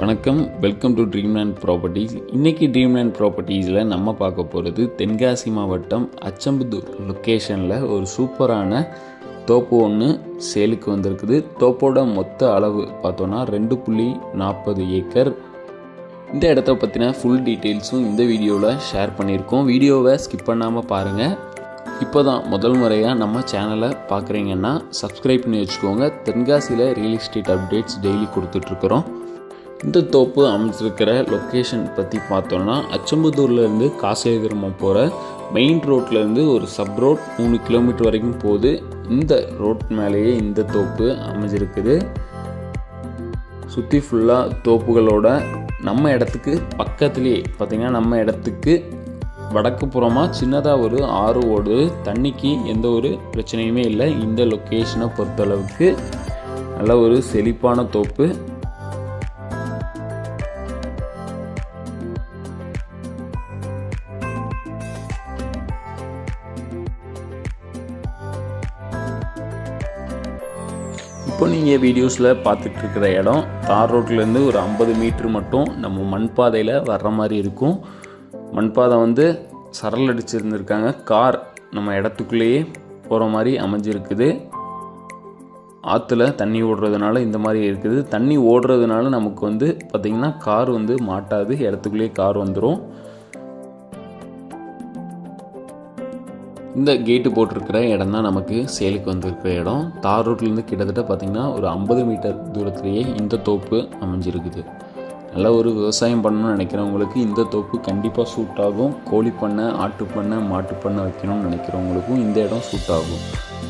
வணக்கம், welcome to Dreamland properties. இன்றைக்கி Dreamland ப்ராப்பர்ட்டிஸில் நம்ம பார்க்க போகிறது தென்காசி மாவட்டம் அச்சம்புதூர் லொக்கேஷனில் ஒரு சூப்பரான தோப்பு ஒன்று சேலுக்கு வந்திருக்குது. தோப்போட மொத்த அளவு பார்த்தோன்னா 2.40 ஏக்கர். இந்த இடத்த பற்றின ஃபுல் டீட்டெயில்ஸும் இந்த வீடியோவில் ஷேர் பண்ணியிருக்கோம். வீடியோவை ஸ்கிப் பண்ணாமல் பாருங்கள். இப்போ தான் முதல் முறையாக நம்ம சேனலை பார்க்குறீங்கன்னா சப்ஸ்கிரைப் பண்ணி வச்சுக்கோங்க. தென்காசியில் ரியல் எஸ்டேட் அப்டேட்ஸ் டெய்லி கொடுத்துட்ருக்குறோம். இந்த தோப்பு அமைச்சிருக்கிற லொக்கேஷன் பற்றி பார்த்தோன்னா அச்சம்புதூர்லேருந்து காசியாகிராமம் போகிற மெயின் ரோட்லேருந்து ஒரு சப் ரோட் 3 கிலோமீட்டர் வரைக்கும் போகுது. இந்த ரோட் மேலேயே இந்த தோப்பு அமைஞ்சிருக்குது. சுற்றி ஃபுல்லாக தோப்புகளோட நம்ம இடத்துக்கு பக்கத்துலேயே பார்த்திங்கன்னா நம்ம இடத்துக்கு வடக்கு புறமாக சின்னதாக ஒரு ஆறு ஓடு. தண்ணிக்கு எந்த ஒரு பிரச்சனையுமே இல்லை. இந்த லொக்கேஷனை பொறுத்தளவுக்கு நல்ல ஒரு செழிப்பான தோப்பு. இப்போ நீங்கள் வீடியோஸில் பார்த்துட்ருக்கிற இடம் தார் ரோட்லேருந்து ஒரு 50 மீட்ரு மட்டும் நம்ம மண்பாதையில் வர்ற மாதிரி இருக்கும். மண்பாதை சரல் அடிச்சிருந்துருக்காங்க. கார் நம்ம இடத்துக்குள்ளேயே போகிற மாதிரி அமைஞ்சிருக்குது. ஆற்றுல தண்ணி ஓடுறதுனால இந்த மாதிரி இருக்குது. தண்ணி ஓடுறதுனால நமக்கு பார்த்திங்கன்னா கார் மாட்டாது, இடத்துக்குள்ளேயே கார் வந்துடும். இந்த கேட்டு போட்டிருக்கிற இடம் தான் நமக்கு சேலுக்கு வந்திருக்கிற இடம். தார் ரோட்லேருந்து கிட்டத்தட்ட பார்த்திங்கன்னா ஒரு 50 மீட்டர் தூரத்துலேயே இந்த தோப்பு அமைஞ்சிருக்குது. நல்ல ஒரு விவசாயம் பண்ணணும்னு நினைக்கிறவங்களுக்கு இந்த தோப்பு கண்டிப்பாக சூட் ஆகும். கோழி பண்ணை, ஆட்டு பண்ணை, மாட்டு பண்ணை வைக்கணும்னு நினைக்கிறவங்களுக்கும் இந்த இடம் சூட் ஆகும்.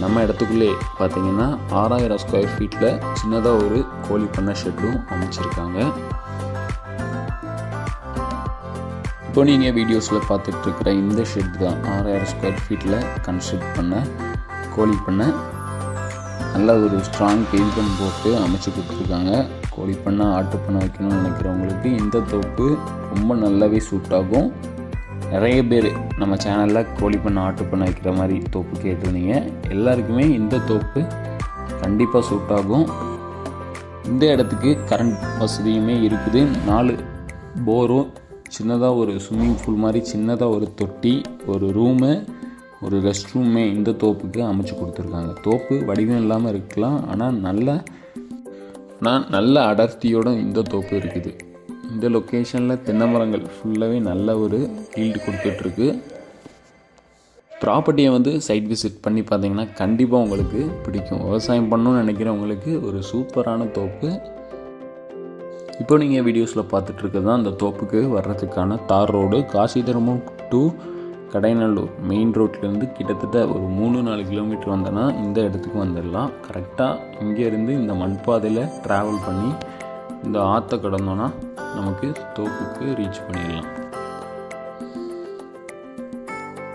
நம்ம இடத்துக்குள்ளே பார்த்திங்கன்னா 6000 ஸ்கொயர் ஃபீட்டில் சின்னதாக ஒரு கோழி பண்ணை ஷெட்டும் அமைச்சிருக்காங்க. இப்போ நீங்கள் வீடியோஸில் பார்த்துட்ருக்கிற இந்த ஷெட் தான் 6000 ஸ்கொயர் ஃபீட்டில் கன்ஸ்ட்ரக்ட் பண்ண கோழி பண்ணை. நல்ல ஒரு ஸ்ட்ராங் பெயிண்ட் போட்டு அமைச்சு கொடுத்துருக்காங்க. கோழி பண்ணை, ஆட்டு பண்ணை வைக்கணும்னு நினைக்கிறவங்களுக்கு இந்த தோப்பு ரொம்ப நல்லாவே சூட் ஆகும். நிறைய பேர் நம்ம சேனலில் கோழி பண்ணை, ஆட்டு பண்ணை வைக்கிற மாதிரி தோப்பு கேட்டிருந்தீங்க. எல்லாருக்குமே இந்த தோப்பு கண்டிப்பாக சூட் ஆகும். இந்த இடத்துக்கு கரண்ட் வசதியுமே இருக்குது. 4 போரும், சின்னதாக ஒரு ஸ்விம்மிங் பூல் மாதிரி சின்னதாக ஒரு தொட்டி, ஒரு ரூமு, ஒரு ரெஸ்ட் ரூமே இந்த தோப்புக்கு அமைச்சு கொடுத்துருக்காங்க. தோப்பு வடிவம் இல்லாமல் இருக்கலாம், ஆனால் நல்ல அடர்த்தியோடு இந்த தோப்பு இருக்குது. இந்த லொக்கேஷனில் தென்னை மரங்கள் ஃபுல்லாகவே நல்ல ஒரு ஈல்டு கொடுத்துட்ருக்கு. ப்ராப்பர்ட்டியை சைட் விசிட் பண்ணி பார்த்தீங்கன்னா கண்டிப்பாக உங்களுக்கு பிடிக்கும். விவசாயம் பண்ணணும்னு நினைக்கிறவங்களுக்கு ஒரு சூப்பரான தோப்பு. இப்போ நீங்கள் வீடியோஸில் பார்த்துட்ருக்கிறது தான் அந்த தோப்புக்கு வர்றதுக்கான தார் ரோடு. காசியாகிராமம் டு கடைநல்லூர் மெயின் ரோட்லேருந்து கிட்டத்தட்ட ஒரு 3-4 கிலோமீட்டர் வந்தோன்னா இந்த இடத்துக்கு வந்துடலாம். கரெக்டாக இங்கேருந்து இந்த மண்பாதையில் ட்ராவல் பண்ணி இந்த ஆற்றை கடந்தோன்னா நமக்கு தோப்புக்கு ரீச் பண்ணிடலாம்.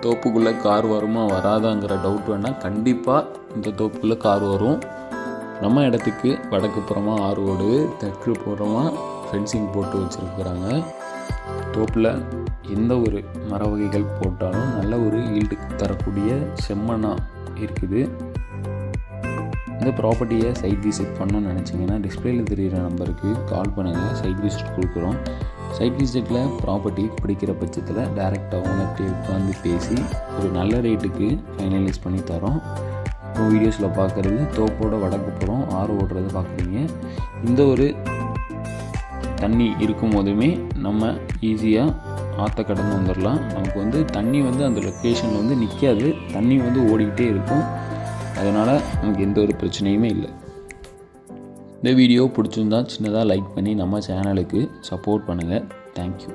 தோப்புக்குள்ளே கார் வருமா வராதாங்கிற டவுட் வேணால், கண்டிப்பாக இந்த தோப்புக்குள்ளே கார் வரும். நம்ம இடத்துக்கு வடக்கு புறமாக 6 ஓடு, தெற்கு புறமாக ஃபென்சிங் போட்டு வச்சுருக்குறாங்க. தோப்பில் எந்த ஒரு மர வகைகள் போட்டாலும் நல்ல ஒரு ஈல்டு தரக்கூடிய செம்மண்ணாக இருக்குது. இந்த ப்ராப்பர்ட்டியை சைட் விசிட் பண்ணணும்னு நினச்சிங்கன்னா டிஸ்பிளேயில் தெரிகிற நம்பருக்கு கால் பண்ணுங்கள். சைட் விசிட் கொடுக்குறோம். சைட் விசிட்டில் ப்ராப்பர்ட்டி பிடிக்கிற பட்சத்தில் டைரெக்டாக ஓனர்கிட்ட உட்காந்து பேசி ஒரு நல்ல ரேட்டுக்கு ஃபைனலைஸ் பண்ணி தரோம். இப்போ வீடியோஸில் பார்க்குறது தோப்போட வடக்கு புறம் 6 ஓடுறது பார்க்குறீங்க. இந்த ஒரு தண்ணி இருக்கும் போதுமே நம்ம ஈஸியாக ஆற்ற கடந்து வந்துடலாம். நமக்கு தண்ணி அந்த லொக்கேஷனில் நிற்காது. தண்ணி ஓடிக்கிட்டே இருக்கும். அதனால் நமக்கு எந்த ஒரு பிரச்சனையுமே இல்லை. இந்த வீடியோ பிடிச்சிருந்தா சின்னதாக லைக் பண்ணி நம்ம சேனலுக்கு சப்போர்ட் பண்ணுங்கள். தேங்க்யூ.